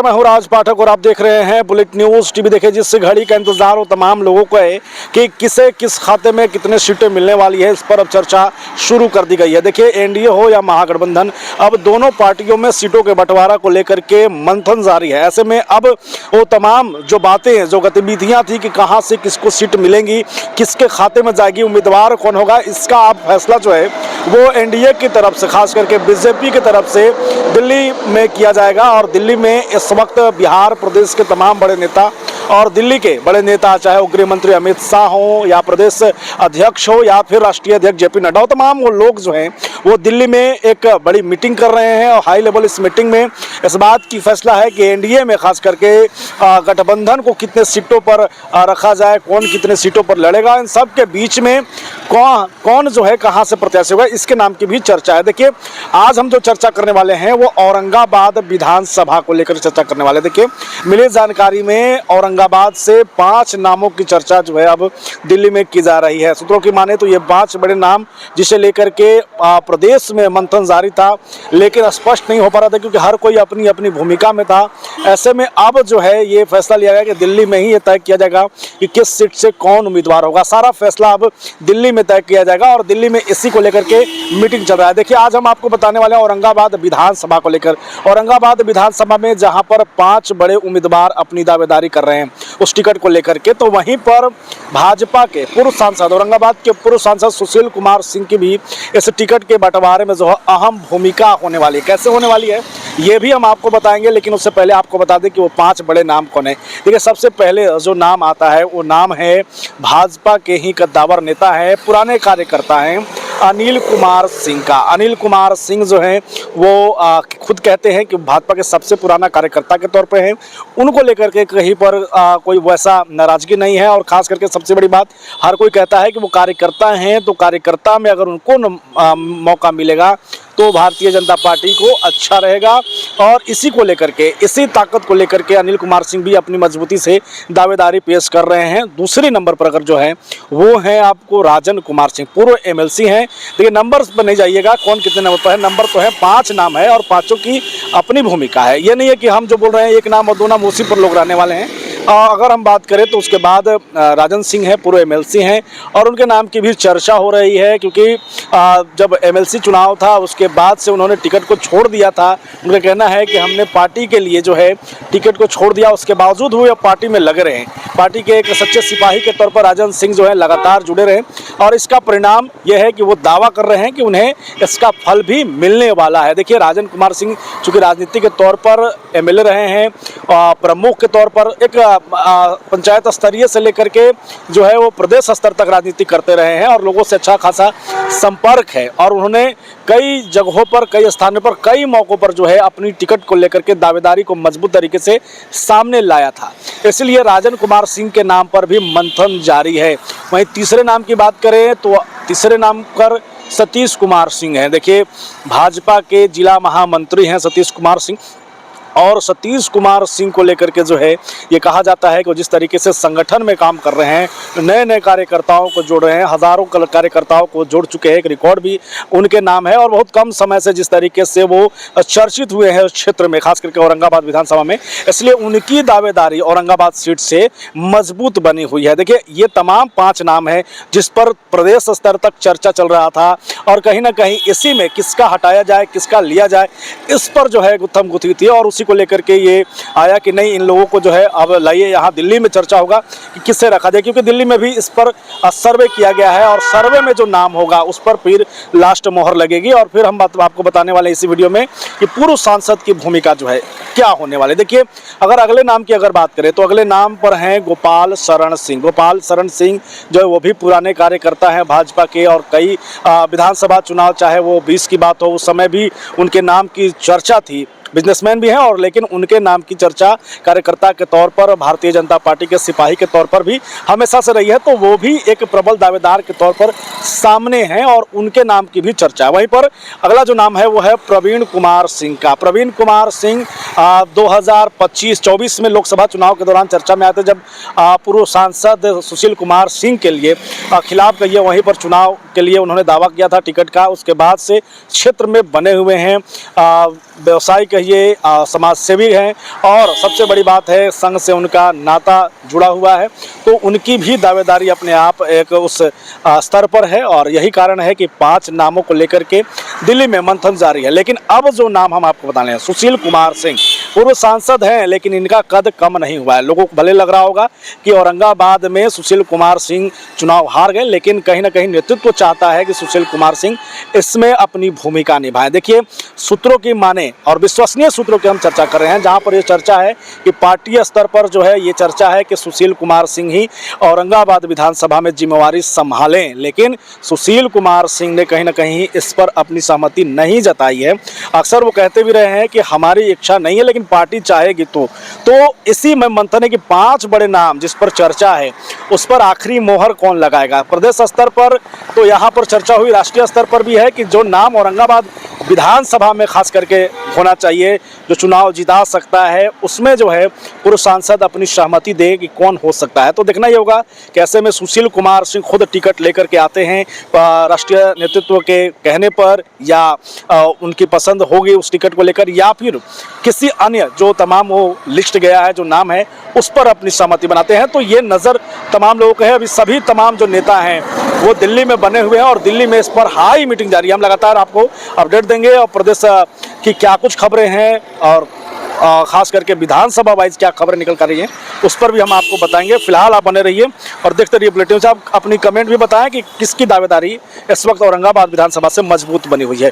नमस्कार, मैं हूं राज पाठक और आप देख रहे हैं बुलेट न्यूज टीवी। देखिए, जिस घड़ी का इंतजार हो तमाम लोगों को है कि किसे किस खाते में कितने सीटें मिलने वाली है, इस पर अब चर्चा शुरू कर दी गई है। देखिए, एनडीए हो या महागठबंधन, अब दोनों पार्टियों में सीटों के बंटवारा को लेकर के मंथन जारी है। ऐसे में अब वो तमाम जो बातें, जो गतिविधियां थी कि कहां से किसको सीट मिलेंगी, किसके खाते में जाएगी, उम्मीदवार कौन होगा, इसका अब फैसला जो है वो एनडीए की तरफ से, खास करके बीजेपी की तरफ से दिल्ली में किया जाएगा। और दिल्ली में इस वक्त बिहार प्रदेश के तमाम बड़े नेता और दिल्ली के बड़े नेता, चाहे वो गृह मंत्री अमित शाह हो या प्रदेश अध्यक्ष हो या फिर राष्ट्रीय अध्यक्ष जेपी नड्डा हो, तमाम वो लोग जो हैं वो दिल्ली में एक बड़ी मीटिंग कर रहे हैं। और हाई लेवल इस मीटिंग में इस बात की फैसला है कि एनडीए में खास करके गठबंधन को कितने सीटों पर रखा जाए, कौन कितने सीटों पर लड़ेगा, इन सब के बीच में कौन जो है कहां से प्रत्याशी होगा, इसके नाम की भी चर्चा है। देखिए, आज हम जो चर्चा करने वाले हैं वो औरंगाबाद विधानसभा को लेकर चर्चा करने वाले। देखिए, मिली जानकारी में औरंगाबाद से 5 नामों की चर्चा जो है अब दिल्ली में की जा रही है। सूत्रों की माने तो ये 5 बड़े नाम, जिसे लेकर के प्रदेश में मंथन जारी था, लेकिन स्पष्ट नहीं हो पा रहा था क्योंकि हर कोई अपनी अपनी भूमिका में था। ऐसे में अब जो है ये फैसला लिया गया कि दिल्ली में ही ये तय किया जाएगा कि किस सीट से कौन उम्मीदवार होगा। सारा फैसला अब दिल्ली में तय किया जाएगा और दिल्ली में इसी को लेकर के मीटिंग चल रहा है। देखिए, आज हम आपको बताने वाले हैं औरंगाबाद विधानसभा को लेकर। औरंगाबाद विधानसभा में जहां पर 5 बड़े उम्मीदवार अपनी दावेदारी कर रहे हैं उस टिकट को लेकर के, तो वहीं पर भाजपा के पूर्व सांसद, औरंगाबाद के पूर्व सांसद सुशील कुमार सिंह की भी इस टिकट के बंटवारे में जो है अहम भूमिका होने वाली है। कैसे होने वाली है ये भी हम आपको बताएंगे, लेकिन उससे पहले आपको बता दें कि वो 5 बड़े नाम कौन है। देखिए, सबसे पहले जो नाम आता है वो नाम है भाजपा के ही कद्दावर नेता है, पुराने कार्यकर्ता हैं, अनिल कुमार सिंह का। अनिल कुमार सिंह जो हैं वो खुद कहते हैं कि भाजपा के सबसे पुराना कार्यकर्ता के तौर पे हैं। उनको लेकर के कहीं पर कोई वैसा नाराजगी नहीं है। और खास करके सबसे बड़ी बात, हर कोई कहता है कि वो कार्यकर्ता हैं, तो कार्यकर्ता में अगर उनको मौका मिलेगा तो भारतीय जनता पार्टी को अच्छा रहेगा। और इसी को लेकर के, इसी ताकत को लेकर के अनिल कुमार सिंह भी अपनी मजबूती से दावेदारी पेश कर रहे हैं। दूसरे नंबर पर अगर जो है वो है आपको राजन कुमार सिंह, पूर्व एमएलसी हैं। देखिए, नंबर पर नहीं जाइएगा कौन कितने नंबर पर है, नंबर तो है 5 नाम है और 5 की अपनी भूमिका है। ये नहीं है कि हम जो बोल रहे हैं एक नाम और 2 नाम उसी पर लोग रहने वाले हैं। अगर हम बात करें तो उसके बाद राजन सिंह हैं, पूर्व एमएलसी हैं और उनके नाम की भी चर्चा हो रही है क्योंकि जब एमएलसी चुनाव था उसके बाद से उन्होंने टिकट को छोड़ दिया था। उनका कहना है कि हमने पार्टी के लिए जो है टिकट को छोड़ दिया, उसके बावजूद वो पार्टी में लगे रहे। पार्टी के एक सच्चे सिपाही के तौर पर राजन सिंह जो है लगातार जुड़े रहे और इसका परिणाम यह है कि वो दावा कर रहे हैं कि उन्हें इसका फल भी मिलने वाला है। देखिए, राजन कुमार सिंह चूँकि राजनीति के तौर पर एमएलए रहे हैं, प्रमुख के तौर पर एक पंचायत स्तरीय से लेकर के जो है वो प्रदेश स्तर तक राजनीति करते रहे हैं और लोगों से अच्छा खासा संपर्क है। और उन्होंने कई जगहों पर, कई स्थानों पर, कई मौक़ों पर जो है अपनी टिकट को लेकर के दावेदारी को मजबूत तरीके से सामने लाया था। इसलिए राजन कुमार सिंह के नाम पर भी मंथन जारी है। वहीं तीसरे नाम की बात करें तो तीसरे नाम पर सतीश कुमार सिंह हैं। देखिए, भाजपा के जिला महामंत्री हैं सतीश कुमार सिंह और सतीश कुमार सिंह को लेकर के जो है ये कहा जाता है कि जिस तरीके से संगठन में काम कर रहे हैं, नए नए कार्यकर्ताओं को जोड़ रहे हैं, हज़ारों कार्यकर्ताओं को जोड़ चुके हैं, एक रिकॉर्ड भी उनके नाम है। और बहुत कम समय से जिस तरीके से वो चर्चित हुए हैं उस क्षेत्र में, खास करके औरंगाबाद विधानसभा में, इसलिए उनकी दावेदारी औरंगाबाद सीट से मजबूत बनी हुई है। देखिए, ये तमाम 5 नाम है जिस पर प्रदेश स्तर तक चर्चा चल रहा था और कहीं ना कहीं इसी में किसका हटाया जाए, किसका लिया जाए, इस पर जो है गुत्थम गुत्थी थी। और को लेकर के ये आया कि नहीं, इन लोगों को जो है अब लाइए, यहाँ दिल्ली में चर्चा होगा कि किससे रखा जाए, क्योंकि दिल्ली में भी इस पर सर्वे किया गया है और सर्वे में जो नाम होगा उस पर फिर लास्ट मोहर लगेगी। और फिर हम आपको बताने वाले इसी वीडियो में कि पूर्व सांसद की भूमिका जो है क्या होने वाले। देखिए, अगर अगले नाम की अगर बात करें तो अगले नाम पर हैं गोपाल शरण सिंह। गोपाल शरण सिंह जो है वो भी पुराने कार्यकर्ता हैं भाजपा के और कई विधानसभा चुनाव, चाहे वो 20 की बात हो, उस समय भी उनके नाम की चर्चा थी। बिजनेसमैन भी हैं और लेकिन उनके नाम की चर्चा कार्यकर्ता के तौर पर, भारतीय जनता पार्टी के सिपाही के तौर पर भी हमेशा से रही है, तो वो भी एक प्रबल दावेदार के तौर पर सामने हैं और उनके नाम की भी चर्चा है। वहीं पर अगला जो नाम है वो है प्रवीण कुमार सिंह का। प्रवीण कुमार सिंह 2025-24 में लोकसभा चुनाव के दौरान चर्चा में आए थे, जब पूर्व सांसद सुशील कुमार सिंह के लिए खिलाफ कहिए वहीं पर चुनाव के लिए उन्होंने दावा किया था टिकट का। उसके बाद से क्षेत्र में बने हुए हैं व्यवसायी कहिए, समाज सेवी हैं और सबसे बड़ी बात है संघ से उनका नाता जुड़ा हुआ है, तो उनकी भी दावेदारी अपने आप एक उस स्तर पर है और यही कारण है कि 5 नामों को लेकर के दिल्ली में मंथन जारी है। लेकिन अब जो नाम हम आपको बता रहे हैं, सुशील कुमार सिंह पूर्व सांसद हैं, लेकिन इनका कद कम नहीं हुआ है। लोगों को भले लग रहा होगा कि औरंगाबाद में सुशील कुमार सिंह चुनाव हार गए, लेकिन कहीं ना कहीं नेतृत्व चाहता है कि सुशील कुमार सिंह इसमें अपनी भूमिका निभाएं। देखिए, सूत्रों की माने और विश्वसनीय सूत्रों की हम चर्चा कर रहे हैं, जहां पर यह चर्चा है कि पार्टी स्तर पर जो है ये चर्चा है कि सुशील कुमार सिंह ही औरंगाबाद विधानसभा में जिम्मेवारी संभालें, लेकिन सुशील कुमार सिंह ने कहीं ना कहीं इस पर अपनी सहमति नहीं जताई है। अक्सर वो कहते भी रहे हैं कि हमारी इच्छा नहीं है, लेकिन पार्टी चाहेगी तो इसी में मंथन है कि 5 बड़े नाम जिस पर चर्चा है उस पर आखिरी मोहर कौन लगाएगा। प्रदेश स्तर पर तो यहाँ पर चर्चा हुई, राष्ट्रीय स्तर पर भी है कि जो नाम औरंगाबाद विधानसभा में खास करके होना चाहिए, जो चुनाव जिता सकता है, उसमें जो है पूर्व सांसद अपनी सहमति दे कि कौन हो सकता है। तो देखना ही होगा कैसे में सुशील कुमार सिंह खुद टिकट लेकर के आते हैं राष्ट्रीय नेतृत्व के कहने पर, या उनकी पसंद होगी उस टिकट को लेकर, या फिर किसी अन्य जो तमाम वो लिस्ट गया है जो नाम है उस पर अपनी सहमति बनाते हैं। तो ये नज़र तमाम लोगों को है। अभी सभी तमाम जो नेता हैं वो दिल्ली में बने हुए हैं और दिल्ली में इस पर हाई मीटिंग जारी है। हम लगातार आपको अपडेट देंगे और प्रदेश की क्या कुछ खबरें हैं और खास करके विधानसभा वाइज क्या खबरें निकल कर रही हैं उस पर भी हम आपको बताएंगे। फिलहाल आप बने रहिए और देखते रहिए बुलेटिन। आप अपनी कमेंट भी बताएं कि किसकी दावेदारी इस वक्त औरंगाबाद विधानसभा से मजबूत बनी हुई है।